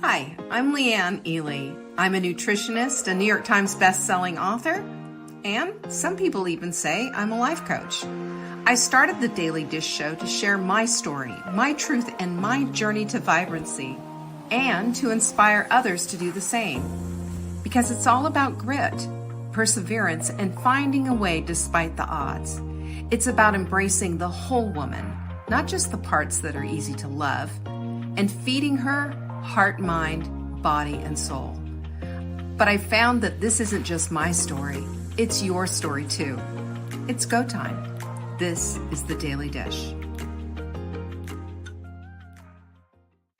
Hi, I'm Leanne Ely. I'm a nutritionist, a New York Times best-selling author, and some people even say I'm a life coach. I started the Daily Dish Show to share my story, my truth, and my journey to vibrancy, and to inspire others to do the same. Because it's all about grit, perseverance, and finding a way despite the odds. It's about embracing the whole woman, not just the parts that are easy to love, and feeding her heart, mind, body, and soul. But I found that this isn't just my story, it's your story too. It's go time. This is the Daily Dish.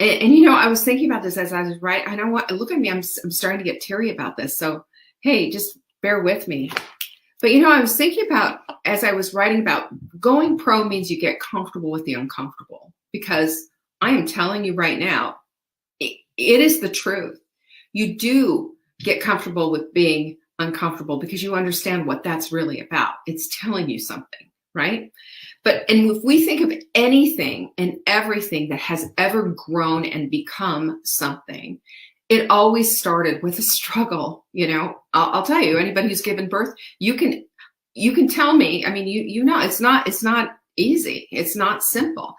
And you know, I was thinking about this as I was writing. I know what, look at me, I'm starting to get teary about this. So, hey, just bear with me. But you know, I was thinking about, as I was writing about, going pro means you get comfortable with the uncomfortable. Because I am telling you right now, it is the truth. You do get comfortable with being uncomfortable because you understand what that's really about. It's telling you something, right? And if we think of anything and everything that has ever grown and become something, it always started with a struggle. You know, I'll tell you, anybody who's given birth, you can tell me. I mean, you know, it's not easy. It's not simple.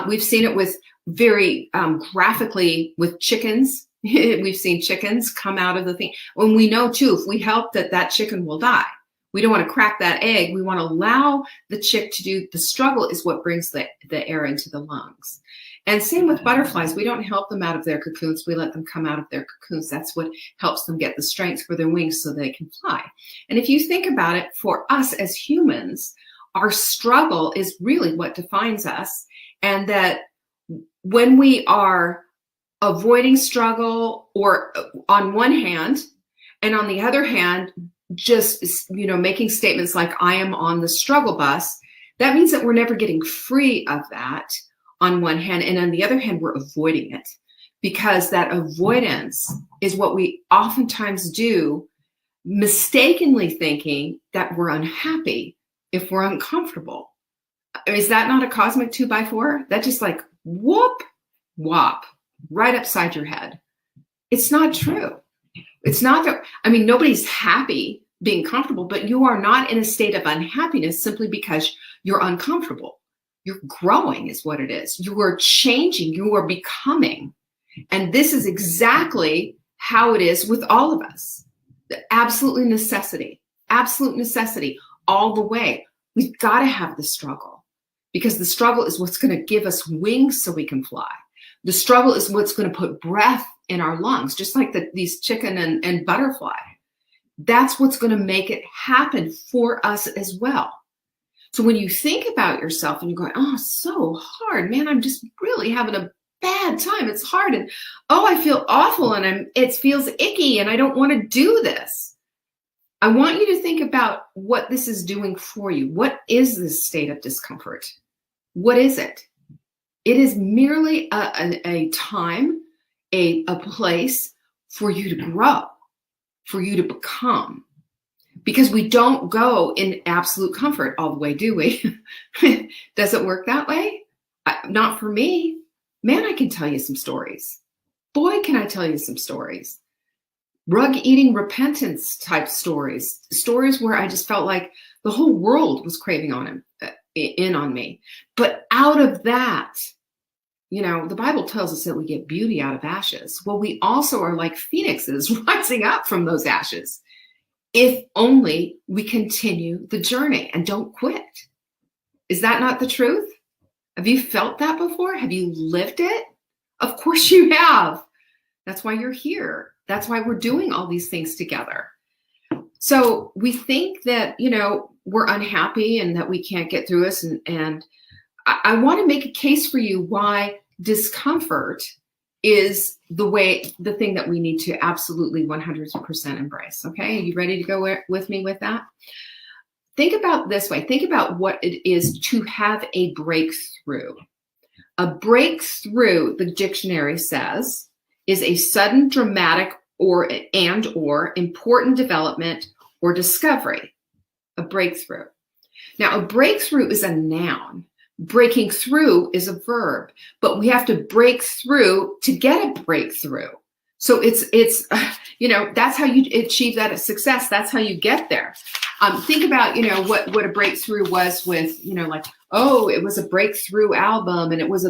We've seen it with very graphically with chickens. We've seen chickens come out of the thing. When we know too, if we help that chicken will die. We don't want to crack that egg. We want to allow the chick to do the struggle is what brings the air into the lungs. And same with butterflies. We don't help them out of their cocoons. We let them come out of their cocoons. That's what helps them get the strength for their wings so they can fly. And if you think about it, for us as humans, our struggle is really what defines us. And that when we are avoiding struggle, or on one hand, and on the other hand, just, you know, making statements like I am on the struggle bus, that means that we're never getting free of that on one hand. And on the other hand, we're avoiding it, because that avoidance is what we oftentimes do, mistakenly thinking that we're unhappy if we're uncomfortable. Is that not a cosmic 2x4? That just like whoop, whop, right upside your head. It's not true. It's not that, I mean, nobody's happy being comfortable, but you are not in a state of unhappiness simply because you're uncomfortable. You're growing is what it is. You are changing, you are becoming. And this is exactly how it is with all of us. The absolute necessity all the way. We've got to have the struggle, because the struggle is what's going to give us wings so we can fly. The struggle is what's going to put breath in our lungs, just like these chicken and butterfly. That's what's going to make it happen for us as well. So when you think about yourself and you're going, oh, so hard, man, I'm just really having a bad time. It's hard. And oh, I feel awful and it feels icky and I don't want to do this. I want you to think about what this is doing for you. What is this state of discomfort? What is it? It is merely a time, a place for you to grow, for you to become. Because we don't go in absolute comfort all the way, do we? Does it work that way? Not for me. Man, I can tell you some stories. Boy, can I tell you some stories. Rug eating repentance type stories where I just felt like the whole world was craving in on me. But out of that, you know, the Bible tells us that we get beauty out of ashes. Well, we also are like phoenixes rising up from those ashes, if only we continue the journey and don't quit. Is that not the truth? Have you felt that before? Have you lived it? Of course you have. That's why you're here. That's why we're doing all these things together. So we think that, you know, we're unhappy and that we can't get through this. And I want to make a case for you why discomfort is the thing that we need to absolutely 100% embrace. Okay. Are you ready to go with me with that? Think about this way. Think about what it is to have a breakthrough. A breakthrough, the dictionary says, is a sudden, dramatic, or important development or discovery. A breakthrough. Now, a breakthrough is a noun. Breaking through is a verb, but we have to break through to get a breakthrough. So it's that's how you achieve that success. That's how you get there. Think about, what a breakthrough was with, like, oh, it was a breakthrough album, and it was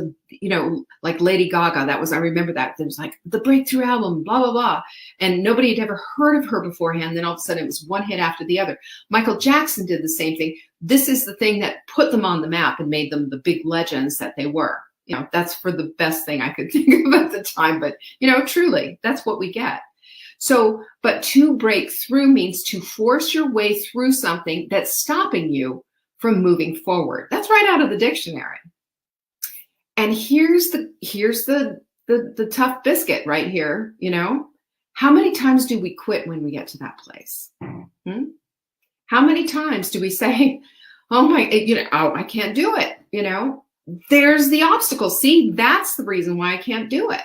like Lady Gaga. I remember that. It was like the breakthrough album, blah, blah, blah. And nobody had ever heard of her beforehand. Then all of a sudden it was one hit after the other. Michael Jackson did the same thing. This is the thing that put them on the map and made them the big legends that they were. That's for the best thing I could think of at the time. But, truly, that's what we get. So, but to break through means to force your way through something that's stopping you from moving forward. That's right out of the dictionary. And here's the tough biscuit right here. How many times do we quit when we get to that place? How many times do we say, oh I can't do it. There's the obstacle. See, that's the reason why I can't do it.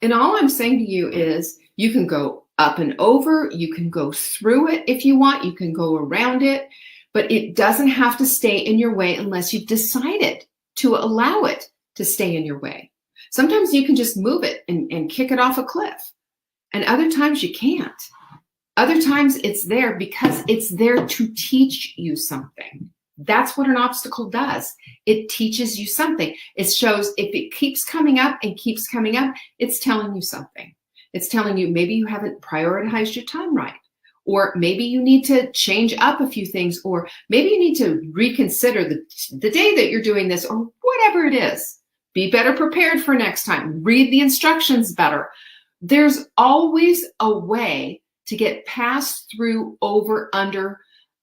And all I'm saying to you is you can go up and over, you can go through it if you want, you can go around it, but it doesn't have to stay in your way unless you've decided to allow it to stay in your way. Sometimes you can just move it and kick it off a cliff. And other times you can't. Other times it's there because it's there to teach you something. That's what an obstacle does. It teaches you something. It shows if it keeps coming up and keeps coming up, it's telling you something. It's telling you maybe you haven't prioritized your time right, or maybe you need to change up a few things, or maybe you need to reconsider the day that you're doing this, or whatever it is. Be better prepared for next time. Read the instructions better. There's always a way to get past, through, over, under,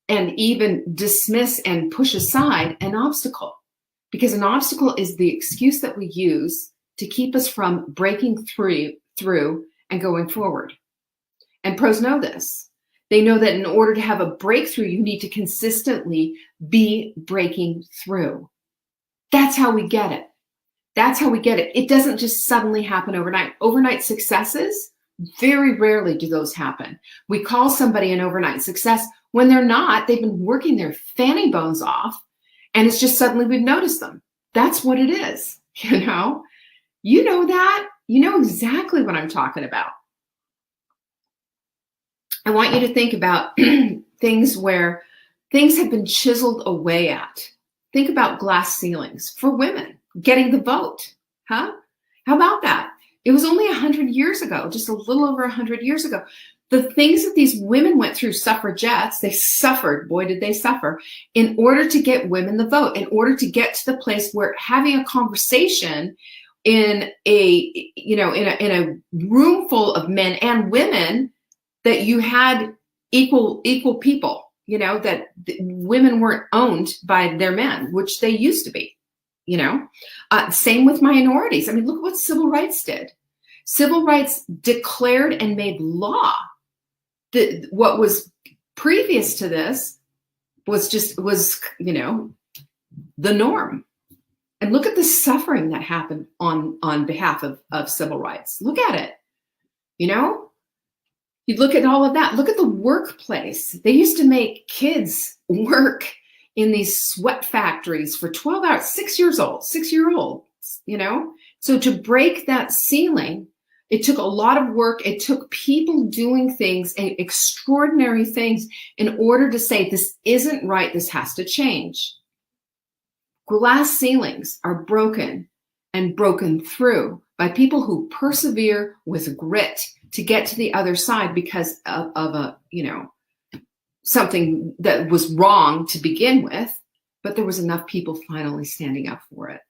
and even dismiss and push aside an obstacle, because an obstacle is the excuse that we use to keep us from breaking through and going forward. And pros know this. They know that in order to have a breakthrough, you need to consistently be breaking through. That's how we get it. That's how we get it. It doesn't just suddenly happen overnight. Overnight successes, very rarely do those happen. We call somebody an overnight success when they're not. They've been working their fanny bones off, and it's just suddenly we've noticed them. That's what it is. You know that. You know exactly what I'm talking about. I want you to think about things where things have been chiseled away at. Think about glass ceilings for women getting the vote. How about that? It was only 100 years ago, just a little over 100 years ago. The things that these women went through, suffragettes, they suffered, boy, did they suffer, in order to get women the vote, in order to get to the place where having a conversation in a room full of men and women, that you had equal people, that women weren't owned by their men, which they used to be, Same with minorities. I mean, look what civil rights did. Civil rights declared and made law. What was previous to this was the norm. And look at the suffering that happened on behalf of civil rights. Look at it. You look at all of that. Look at the workplace. They used to make kids work in these sweat factories for 12 hours, 6-year-olds, So to break that ceiling, it took a lot of work. It took people doing things, extraordinary things, in order to say, this isn't right, this has to change. Glass ceilings are broken and broken through by people who persevere with grit to get to the other side because of something that was wrong to begin with, but there was enough people finally standing up for it.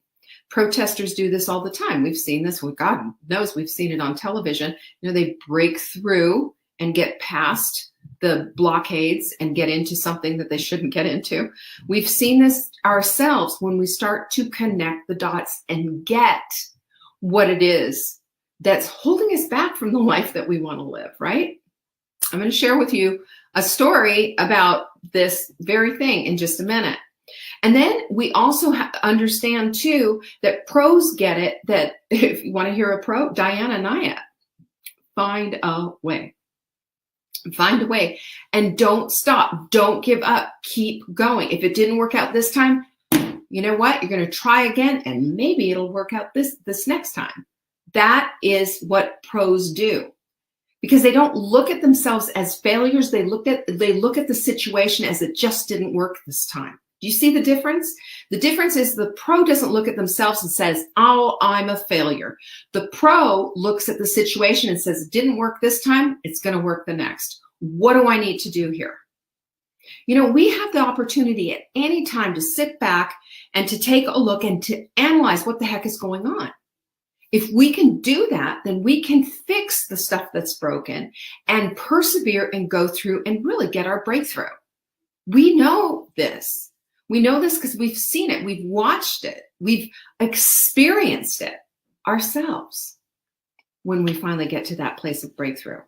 Protesters do this all the time. We've seen this. Well, God knows we've seen it on television. They break through and get past the blockades and get into something that they shouldn't get into. We've seen this ourselves when we start to connect the dots and get what it is that's holding us back from the life that we want to live, right? I'm going to share with you a story about this very thing in just a minute. And then we also understand too that pros get it, that if you want to hear a pro, Diana Nyad, find a way. Find a way and don't stop. Don't give up. Keep going. If it didn't work out this time, you know what? You're going to try again and maybe it'll work out this next time. that is what pros do, because they don't look at themselves as failures. They look at the situation as it just didn't work this time. Do you see the difference? The difference is the pro doesn't look at themselves and says, oh, I'm a failure. The pro looks at the situation and says, it didn't work this time, it's going to work the next. What do I need to do here? You know, we have the opportunity at any time to sit back and to take a look and to analyze what the heck is going on. If we can do that, then we can fix the stuff that's broken and persevere and go through and really get our breakthrough. We know this. We know this because we've seen it. We've watched it. We've experienced it ourselves when we finally get to that place of breakthrough.